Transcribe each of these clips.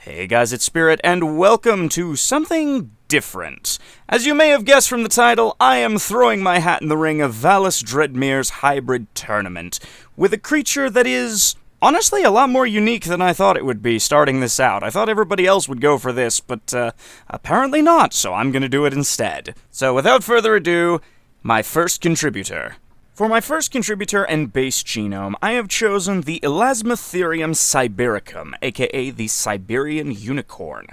Hey guys, it's Spirit, and welcome to something different. As you may have guessed from the title, I am throwing my hat in the ring of Valis Dreadmir's hybrid tournament, with a creature that is, honestly, a lot more unique than I thought it would be starting this out. I thought everybody else would go for this, but apparently not, so I'm gonna do it instead. So without further ado, my first contributor. For my first contributor and base genome, I have chosen the Elasmotherium Siegebreaker, aka the Siberian Unicorn.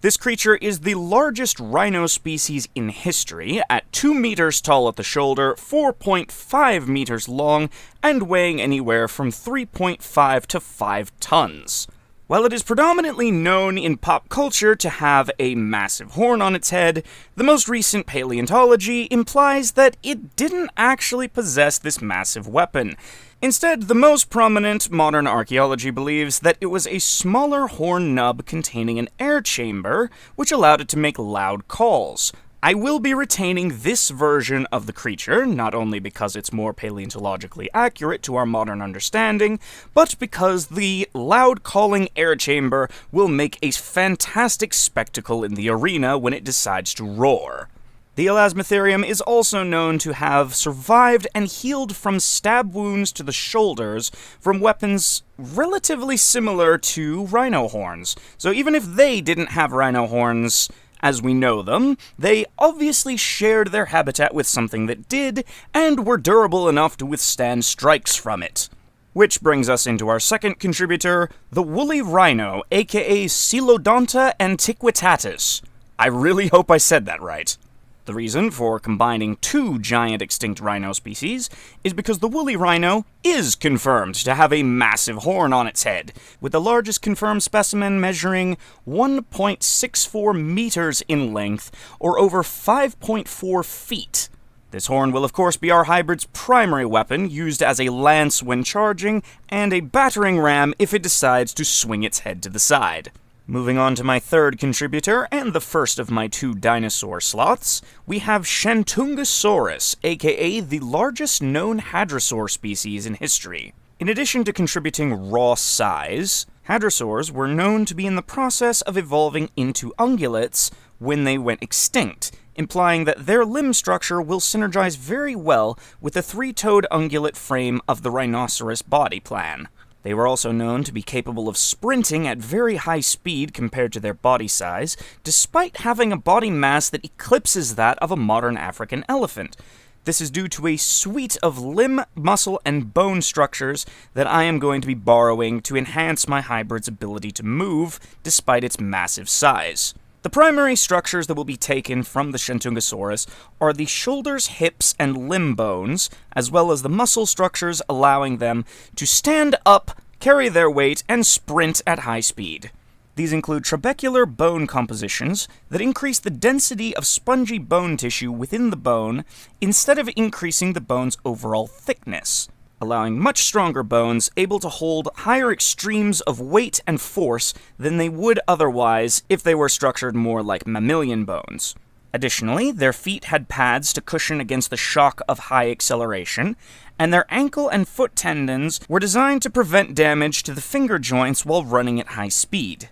This creature is the largest rhino species in history, at 2 meters tall at the shoulder, 4.5 meters long, and weighing anywhere from 3.5 to 5 tons. While it is predominantly known in pop culture to have a massive horn on its head, the most recent paleontology implies that it didn't actually possess this massive weapon. Instead, the most prominent modern archaeology believes that it was a smaller horn nub containing an air chamber, which allowed it to make loud calls. I will be retaining this version of the creature, not only because it's more paleontologically accurate to our modern understanding, but because the loud-calling air chamber will make a fantastic spectacle in the arena when it decides to roar. The Elasmotherium is also known to have survived and healed from stab wounds to the shoulders from weapons relatively similar to rhino horns. So even if they didn't have rhino horns as we know them, they obviously shared their habitat with something that did, and were durable enough to withstand strikes from it. Which brings us into our second contributor, the woolly rhino, aka Coelodonta antiquitatis. I really hope I said that right. The reason for combining two giant extinct rhino species is because the woolly rhino is confirmed to have a massive horn on its head, with the largest confirmed specimen measuring 1.64 meters in length, or over 5.4 feet. This horn will of course be our hybrid's primary weapon, used as a lance when charging, and a battering ram if it decides to swing its head to the side. Moving on to my third contributor, and the first of my 2 dinosaur slots, we have Shantungosaurus, aka the largest known hadrosaur species in history. In addition to contributing raw size, hadrosaurs were known to be in the process of evolving into ungulates when they went extinct, implying that their limb structure will synergize very well with the 3-toed ungulate frame of the rhinoceros body plan. They were also known to be capable of sprinting at very high speed compared to their body size, despite having a body mass that eclipses that of a modern African elephant. This is due to a suite of limb, muscle, and bone structures that I am going to be borrowing to enhance my hybrid's ability to move, despite its massive size. The primary structures that will be taken from the Shantungosaurus are the shoulders, hips, and limb bones, as well as the muscle structures allowing them to stand up, carry their weight, and sprint at high speed. These include trabecular bone compositions that increase the density of spongy bone tissue within the bone instead of increasing the bone's overall thickness, allowing much stronger bones able to hold higher extremes of weight and force than they would otherwise if they were structured more like mammalian bones. Additionally, their feet had pads to cushion against the shock of high acceleration, and their ankle and foot tendons were designed to prevent damage to the finger joints while running at high speed.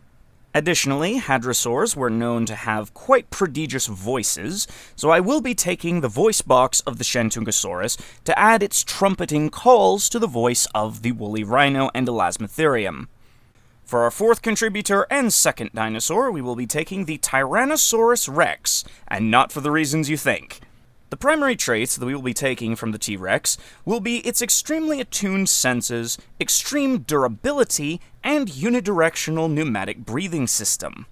Additionally, hadrosaurs were known to have quite prodigious voices, so I will be taking the voice box of the Shantungosaurus to add its trumpeting calls to the voice of the woolly rhino and Elasmotherium. For our fourth contributor and second dinosaur, we will be taking the Tyrannosaurus Rex, and not for the reasons you think. The primary traits that we will be taking from the T-Rex will be its extremely attuned senses, extreme durability, and unidirectional pneumatic breathing system.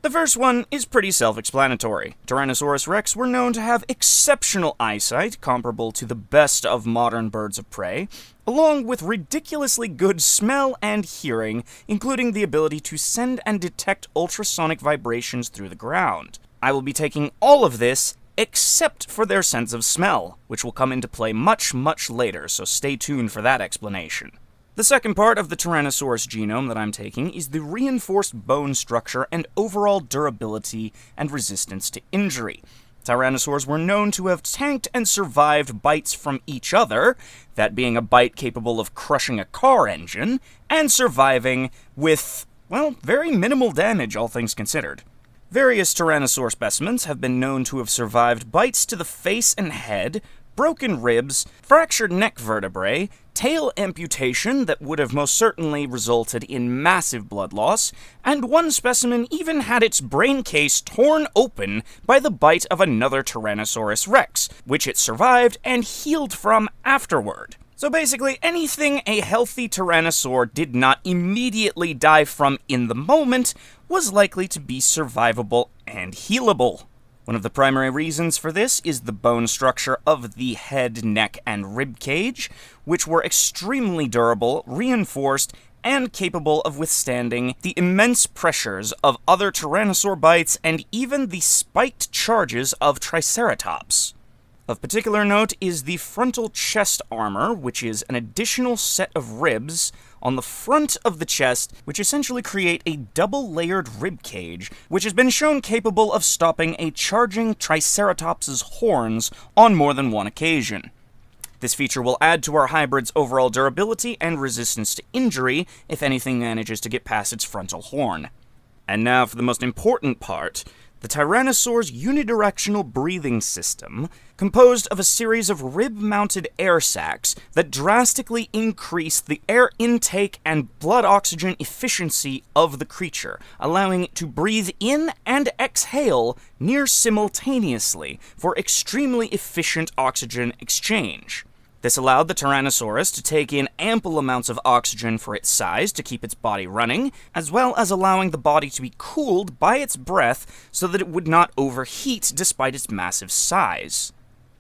The first one is pretty self-explanatory. Tyrannosaurus Rex were known to have exceptional eyesight, comparable to the best of modern birds of prey, along with ridiculously good smell and hearing, including the ability to send and detect ultrasonic vibrations through the ground. I will be taking all of this except for their sense of smell, which will come into play much, much later, so stay tuned for that explanation. The second part of the Tyrannosaurus genome that I'm taking is the reinforced bone structure and overall durability and resistance to injury. Tyrannosaurs were known to have tanked and survived bites from each other, that being a bite capable of crushing a car engine, and surviving with well, very minimal damage, all things considered. Various Tyrannosaur specimens have been known to have survived bites to the face and head, broken ribs, fractured neck vertebrae, tail amputation that would have most certainly resulted in massive blood loss, and one specimen even had its brain case torn open by the bite of another Tyrannosaurus Rex, which it survived and healed from afterward. So basically, anything a healthy Tyrannosaur did not immediately die from in the moment was likely to be survivable and healable. One of the primary reasons for this is the bone structure of the head, neck, and rib cage, which were extremely durable, reinforced, and capable of withstanding the immense pressures of other Tyrannosaur bites and even the spiked charges of Triceratops. Of particular note is the frontal chest armor, which is an additional set of ribs on the front of the chest, which essentially create a double-layered rib cage, which has been shown capable of stopping a charging Triceratops's horns on more than one occasion. This feature will add to our hybrid's overall durability and resistance to injury if anything manages to get past its frontal horn. And now for the most important part. The Tyrannosaur's unidirectional breathing system, composed of a series of rib-mounted air sacs that drastically increase the air intake and blood oxygen efficiency of the creature, allowing it to breathe in and exhale near simultaneously for extremely efficient oxygen exchange. This allowed the Tyrannosaurus to take in ample amounts of oxygen for its size to keep its body running, as well as allowing the body to be cooled by its breath so that it would not overheat despite its massive size.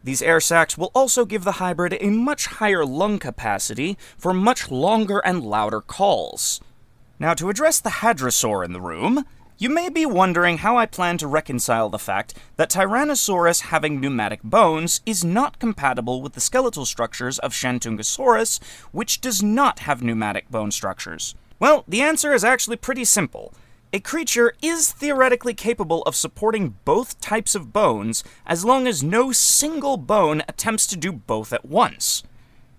These air sacs will also give the hybrid a much higher lung capacity for much longer and louder calls. Now, to address the Hadrosaur in the room, you may be wondering how I plan to reconcile the fact that Tyrannosaurus having pneumatic bones is not compatible with the skeletal structures of Shantungosaurus, which does not have pneumatic bone structures. Well, the answer is actually pretty simple. A creature is theoretically capable of supporting both types of bones as long as no single bone attempts to do both at once.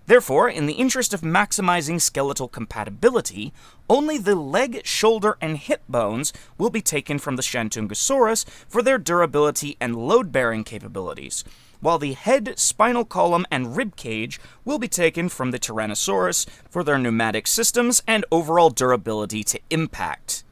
Therefore, in the interest of maximizing skeletal compatibility, only the leg, shoulder, and hip bones will be taken from the Shantungosaurus for their durability and load-bearing capabilities, while the head, spinal column, and rib cage will be taken from the Tyrannosaurus for their pneumatic systems and overall durability to impact.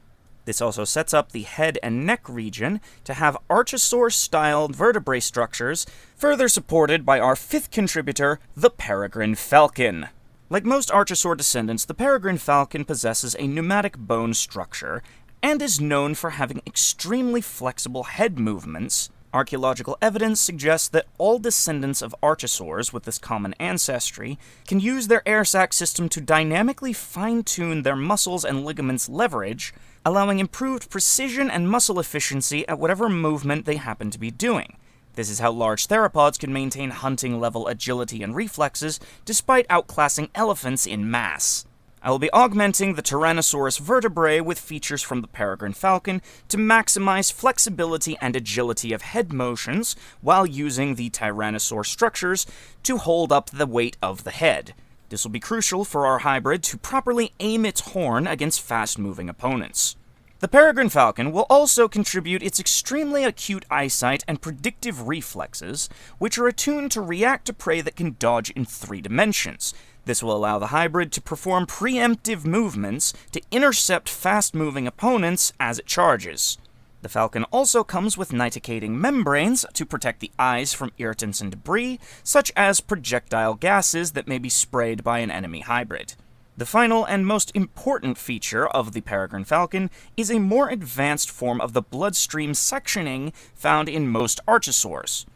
This also sets up the head and neck region to have Archosaur-style vertebrae structures, further supported by our fifth contributor, the Peregrine Falcon. Like most Archosaur descendants, the Peregrine Falcon possesses a pneumatic bone structure, and is known for having extremely flexible head movements. Archaeological evidence suggests that all descendants of Archosaurs with this common ancestry can use their air sac system to dynamically fine-tune their muscles and ligaments' leverage, allowing improved precision and muscle efficiency at whatever movement they happen to be doing. This is how large theropods can maintain hunting-level agility and reflexes despite outclassing elephants in mass. I will be augmenting the Tyrannosaurus vertebrae with features from the Peregrine Falcon to maximize flexibility and agility of head motions while using the Tyrannosaur structures to hold up the weight of the head. This will be crucial for our hybrid to properly aim its horn against fast-moving opponents. The Peregrine Falcon will also contribute its extremely acute eyesight and predictive reflexes, which are attuned to react to prey that can dodge in 3 dimensions. This will allow the hybrid to perform preemptive movements to intercept fast-moving opponents as it charges. The Falcon also comes with niticating membranes to protect the eyes from irritants and debris, such as projectile gases that may be sprayed by an enemy hybrid. The final and most important feature of the Peregrine Falcon is a more advanced form of the bloodstream sectioning found in most Archosaurs.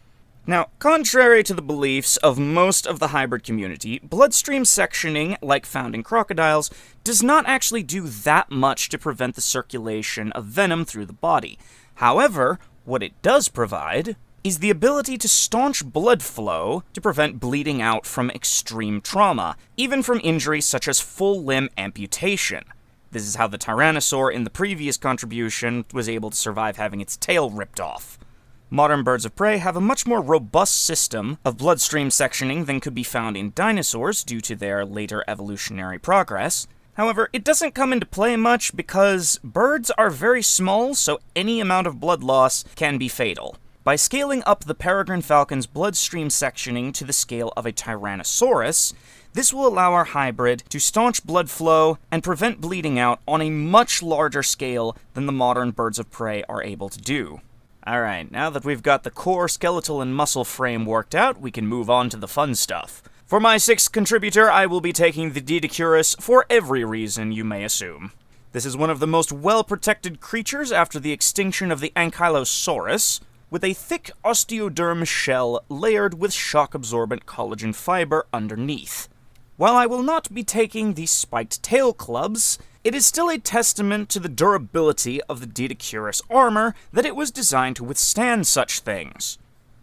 Now, contrary to the beliefs of most of the hybrid community, bloodstream sectioning, like found in crocodiles, does not actually do that much to prevent the circulation of venom through the body. However, what it does provide is the ability to staunch blood flow to prevent bleeding out from extreme trauma, even from injuries such as full limb amputation. This is how the Tyrannosaur in the previous contribution was able to survive having its tail ripped off. Modern birds of prey have a much more robust system of bloodstream sectioning than could be found in dinosaurs due to their later evolutionary progress. However, it doesn't come into play much because birds are very small, so any amount of blood loss can be fatal. By scaling up the Peregrine Falcon's bloodstream sectioning to the scale of a Tyrannosaurus, this will allow our hybrid to staunch blood flow and prevent bleeding out on a much larger scale than the modern birds of prey are able to do. Alright, now that we've got the core, skeletal, and muscle frame worked out, we can move on to the fun stuff. For my 6th contributor, I will be taking the Doedicurus for every reason you may assume. This is one of the most well-protected creatures after the extinction of the Ankylosaurus, with a thick osteoderm shell layered with shock-absorbent collagen fiber underneath. While I will not be taking the spiked tail clubs, it is still a testament to the durability of the Doedicurus armor that it was designed to withstand such things.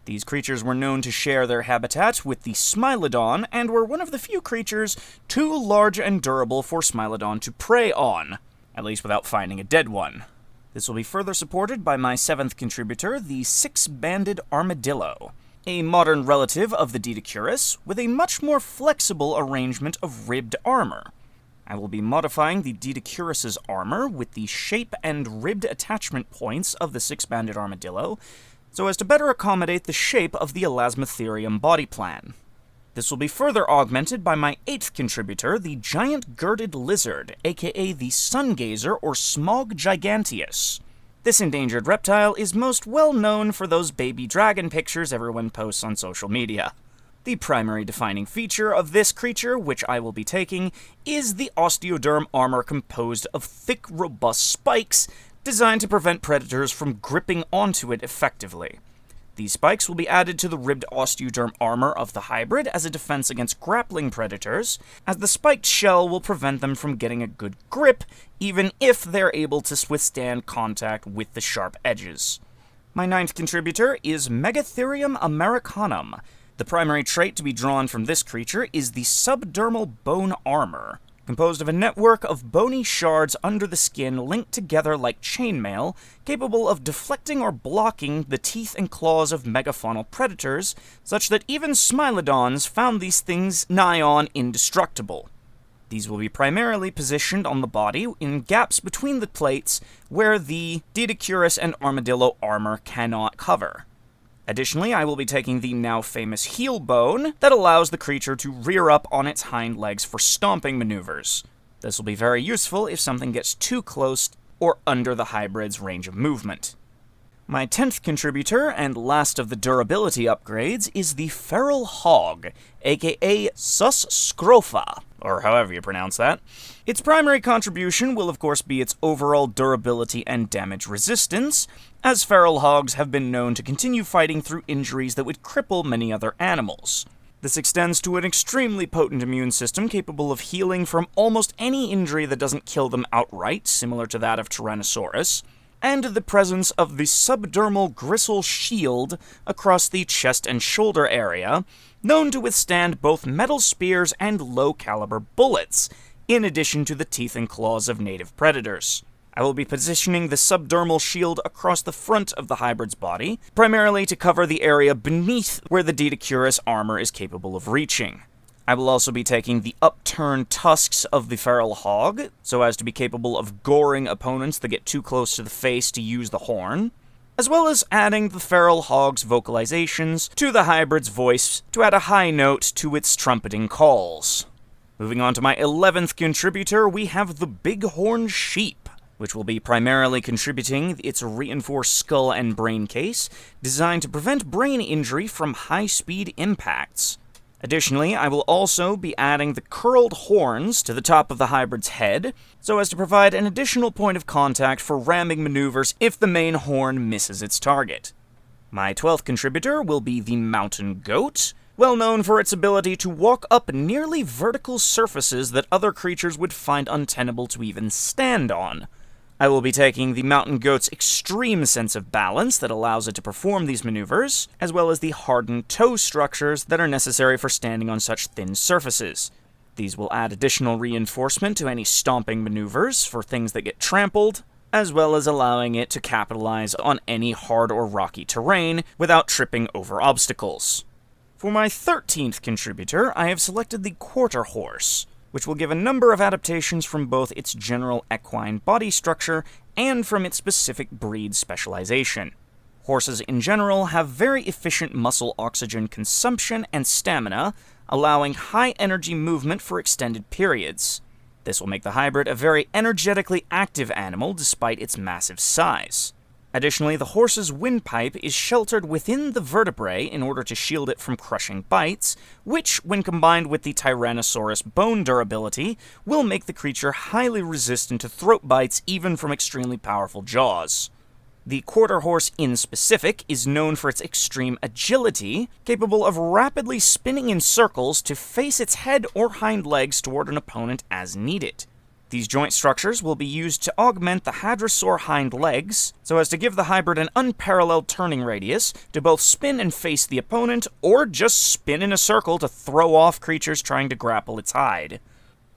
These creatures were known to share their habitat with the Smilodon, and were one of the few creatures too large and durable for Smilodon to prey on, at least without finding a dead one. This will be further supported by my 7th contributor, the 6-banded Armadillo, a modern relative of the Doedicurus, with a much more flexible arrangement of ribbed armor. I will be modifying the Doedicurus's armor with the shape and ribbed attachment points of the 6-banded Armadillo, so as to better accommodate the shape of the Elasmotherium body plan. This will be further augmented by my 8th contributor, the giant girded lizard, aka the Sungazer or Smog giganteus. This endangered reptile is most well known for those baby dragon pictures everyone posts on social media. The primary defining feature of this creature, which I will be taking, is the osteoderm armor composed of thick, robust spikes designed to prevent predators from gripping onto it effectively. These spikes will be added to the ribbed osteoderm armor of the hybrid as a defense against grappling predators, as the spiked shell will prevent them from getting a good grip, even if they're able to withstand contact with the sharp edges. My 9th contributor is Megatherium Americanum. The primary trait to be drawn from this creature is the subdermal bone armor, composed of a network of bony shards under the skin linked together like chainmail, capable of deflecting or blocking the teeth and claws of megafaunal predators, such that even Smilodons found these things nigh on indestructible. These will be primarily positioned on the body in gaps between the plates where the Doedicurus and Armadillo armor cannot cover. Additionally, I will be taking the now famous heel bone that allows the creature to rear up on its hind legs for stomping maneuvers. This will be very useful if something gets too close or under the hybrid's range of movement. My 10th contributor, and last of the durability upgrades, is the Feral Hog, aka Sus Scrofa, or however you pronounce that. Its primary contribution will of course be its overall durability and damage resistance, as feral hogs have been known to continue fighting through injuries that would cripple many other animals. This extends to an extremely potent immune system capable of healing from almost any injury that doesn't kill them outright, similar to that of Tyrannosaurus, and the presence of the subdermal gristle shield across the chest and shoulder area, known to withstand both metal spears and low-caliber bullets, in addition to the teeth and claws of native predators. I will be positioning the subdermal shield across the front of the hybrid's body, primarily to cover the area beneath where the Doedicurus armor is capable of reaching. I will also be taking the upturned tusks of the feral hog, so as to be capable of goring opponents that get too close to the face to use the horn, as well as adding the feral hog's vocalizations to the hybrid's voice to add a high note to its trumpeting calls. Moving on to my 11th contributor, we have the Bighorn Sheep, which will be primarily contributing its reinforced skull and brain case, designed to prevent brain injury from high-speed impacts. Additionally, I will also be adding the curled horns to the top of the hybrid's head, so as to provide an additional point of contact for ramming maneuvers if the main horn misses its target. My 12th contributor will be the Mountain Goat, well known for its ability to walk up nearly vertical surfaces that other creatures would find untenable to even stand on. I will be taking the Mountain Goat's extreme sense of balance that allows it to perform these maneuvers, as well as the hardened toe structures that are necessary for standing on such thin surfaces. These will add additional reinforcement to any stomping maneuvers for things that get trampled, as well as allowing it to capitalize on any hard or rocky terrain without tripping over obstacles. For my 13th contributor, I have selected the Quarter Horse, which will give a number of adaptations from both its general equine body structure and from its specific breed specialization. Horses in general have very efficient muscle oxygen consumption and stamina, allowing high energy movement for extended periods. This will make the hybrid a very energetically active animal despite its massive size. Additionally, the horse's windpipe is sheltered within the vertebrae in order to shield it from crushing bites, which, when combined with the Tyrannosaurus bone durability, will make the creature highly resistant to throat bites even from extremely powerful jaws. The quarter horse in specific is known for its extreme agility, capable of rapidly spinning in circles to face its head or hind legs toward an opponent as needed. These joint structures will be used to augment the hadrosaur hind legs, so as to give the hybrid an unparalleled turning radius to both spin and face the opponent, or just spin in a circle to throw off creatures trying to grapple its hide.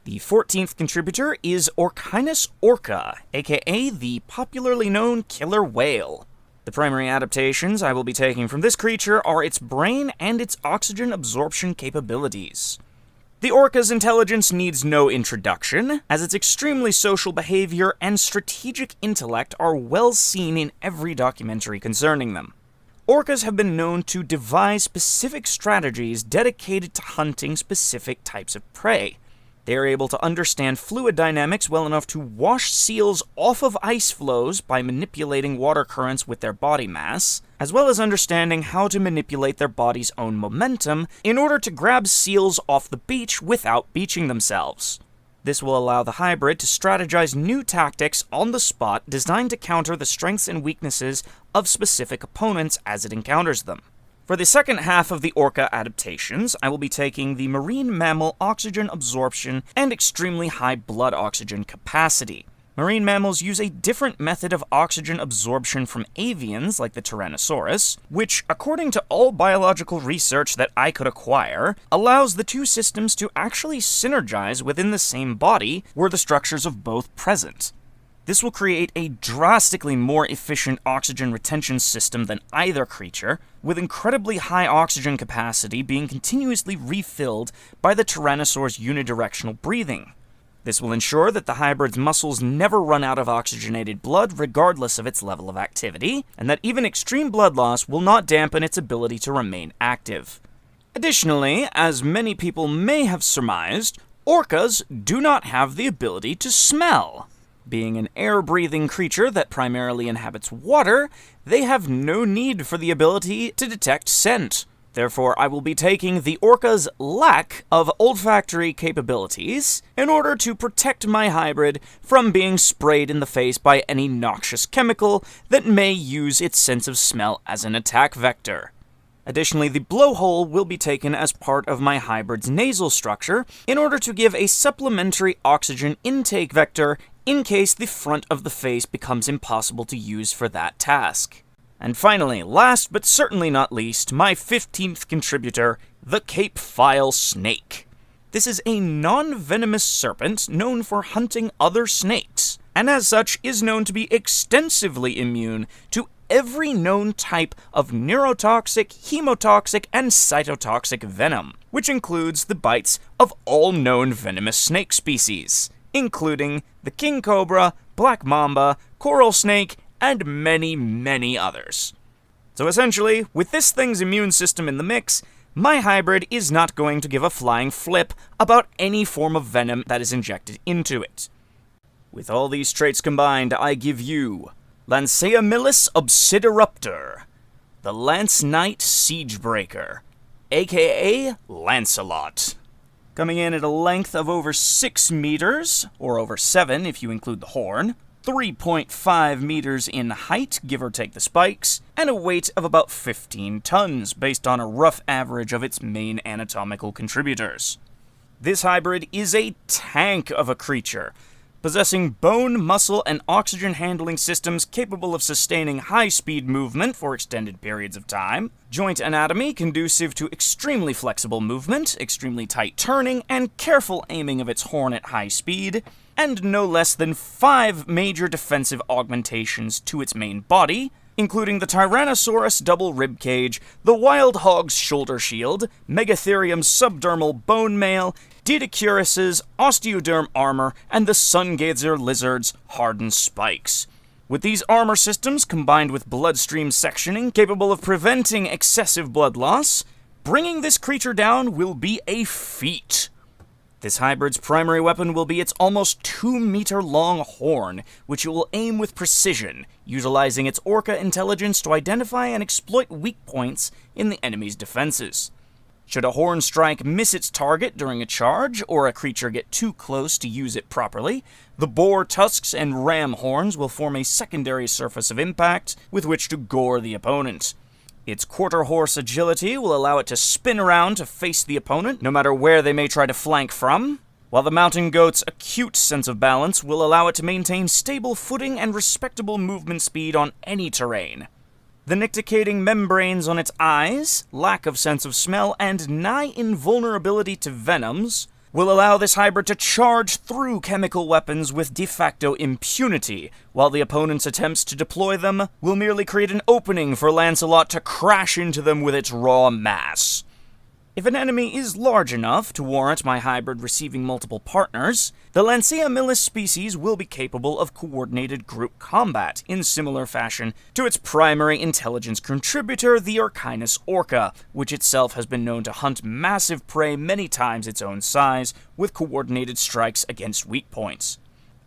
The 14th contributor is Orchinus Orca, aka the popularly known killer whale. The primary adaptations I will be taking from this creature are its brain and its oxygen absorption capabilities. The orca's intelligence needs no introduction, as its extremely social behavior and strategic intellect are well seen in every documentary concerning them. Orcas have been known to devise specific strategies dedicated to hunting specific types of prey. They are able to understand fluid dynamics well enough to wash seals off of ice floes by manipulating water currents with their body mass, as well as understanding how to manipulate their body's own momentum in order to grab seals off the beach without beaching themselves. This will allow the hybrid to strategize new tactics on the spot designed to counter the strengths and weaknesses of specific opponents as it encounters them. For the second half of the Orca adaptations, I will be taking the marine mammal oxygen absorption and extremely high blood oxygen capacity. Marine mammals use a different method of oxygen absorption from avians like the Tyrannosaurus, which, according to all biological research that I could acquire, allows the two systems to actually synergize within the same body were the structures of both present. This will create a drastically more efficient oxygen retention system than either creature, with incredibly high oxygen capacity being continuously refilled by the Tyrannosaur's unidirectional breathing. This will ensure that the hybrid's muscles never run out of oxygenated blood regardless of its level of activity, and that even extreme blood loss will not dampen its ability to remain active. Additionally, as many people may have surmised, orcas do not have the ability to smell. Being an air-breathing creature that primarily inhabits water, they have no need for the ability to detect scent. Therefore, I will be taking the orca's lack of olfactory capabilities in order to protect my hybrid from being sprayed in the face by any noxious chemical that may use its sense of smell as an attack vector. Additionally, the blowhole will be taken as part of my hybrid's nasal structure in order to give a supplementary oxygen intake vector in case the front of the face becomes impossible to use for that task. And finally, last but certainly not least, my 15th contributor, the Cape File Snake. This is a non-venomous serpent known for hunting other snakes, and as such is known to be extensively immune to every known type of neurotoxic, hemotoxic, and cytotoxic venom, which includes the bites of all known venomous snake species, including the king cobra, black mamba, coral snake, and many, many others. So essentially, with this thing's immune system in the mix, my hybrid is not going to give a flying flip about any form of venom that is injected into it. With all these traits combined, I give you Lanceamiles Obsidioruptor, the Lance Knight Siegebreaker, aka Lancelot. Coming in at a length of over 6 meters, or over 7 if you include the horn, 3.5 meters in height, give or take the spikes, and a weight of about 15 tons, based on a rough average of its main anatomical contributors. This hybrid is a tank of a creature, possessing bone, muscle, and oxygen handling systems capable of sustaining high-speed movement for extended periods of time, joint anatomy conducive to extremely flexible movement, extremely tight turning, and careful aiming of its horn at high speed, and no less than 5 major defensive augmentations to its main body, including the Tyrannosaurus double ribcage, the Wild Hog's shoulder shield, Megatherium's subdermal bone mail, Doedicurus's osteoderm armor, and the Sungazer lizard's hardened spikes. With these armor systems combined with bloodstream sectioning capable of preventing excessive blood loss, bringing this creature down will be a feat. This hybrid's primary weapon will be its almost 2-meter-long horn, which it will aim with precision, utilizing its orca intelligence to identify and exploit weak points in the enemy's defenses. Should a horn strike miss its target during a charge, or a creature get too close to use it properly, the boar tusks and ram horns will form a secondary surface of impact with which to gore the opponent. Its quarter-horse agility will allow it to spin around to face the opponent, no matter where they may try to flank from, while the mountain goat's acute sense of balance will allow it to maintain stable footing and respectable movement speed on any terrain. The nicticating membranes on its eyes, lack of sense of smell, and nigh invulnerability to venoms will allow this hybrid to charge through chemical weapons with de facto impunity, while the opponent's attempts to deploy them will merely create an opening for Lancelot to crash into them with its raw mass. If an enemy is large enough to warrant my hybrid receiving multiple partners, the Lanceamiles species will be capable of coordinated group combat in similar fashion to its primary intelligence contributor, the Orchinus Orca, which itself has been known to hunt massive prey many times its own size, with coordinated strikes against weak points.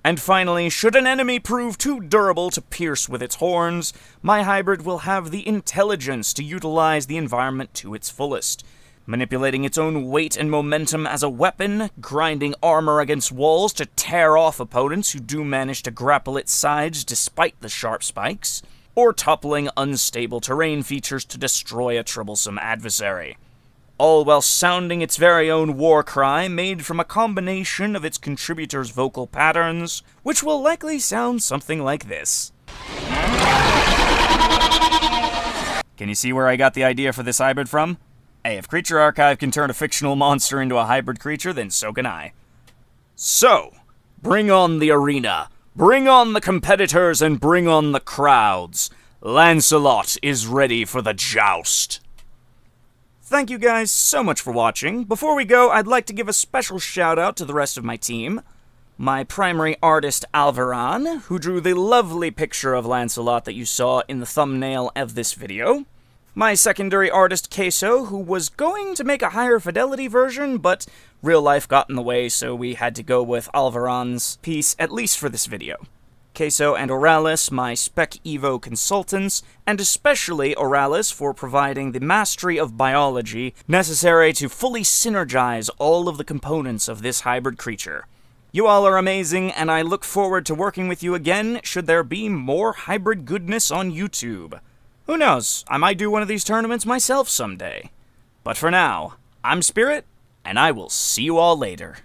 And finally, should an enemy prove too durable to pierce with its horns, my hybrid will have the intelligence to utilize the environment to its fullest, manipulating its own weight and momentum as a weapon, grinding armor against walls to tear off opponents who do manage to grapple its sides despite the sharp spikes, or toppling unstable terrain features to destroy a troublesome adversary. All while sounding its very own war cry made from a combination of its contributors' vocal patterns, which will likely sound something like this. Can you see where I got the idea for this hybrid from? Hey, if Creature Archive can turn a fictional monster into a hybrid creature, then so can I. So, bring on the arena, bring on the competitors, and bring on the crowds. Lancelot is ready for the joust. Thank you guys so much for watching. Before we go, I'd like to give a special shout out to the rest of my team. My primary artist, Alvaran, who drew the lovely picture of Lancelot that you saw in the thumbnail of this video. My secondary artist, Queso, who was going to make a higher fidelity version, but real life got in the way, so we had to go with Alvaran's piece, at least for this video. Queso and Oralis, my Spec Evo consultants, and especially Oralis for providing the mastery of biology necessary to fully synergize all of the components of this hybrid creature. You all are amazing, and I look forward to working with you again should there be more hybrid goodness on YouTube. Who knows, I might do one of these tournaments myself someday. But for now, I'm Spirit, and I will see you all later.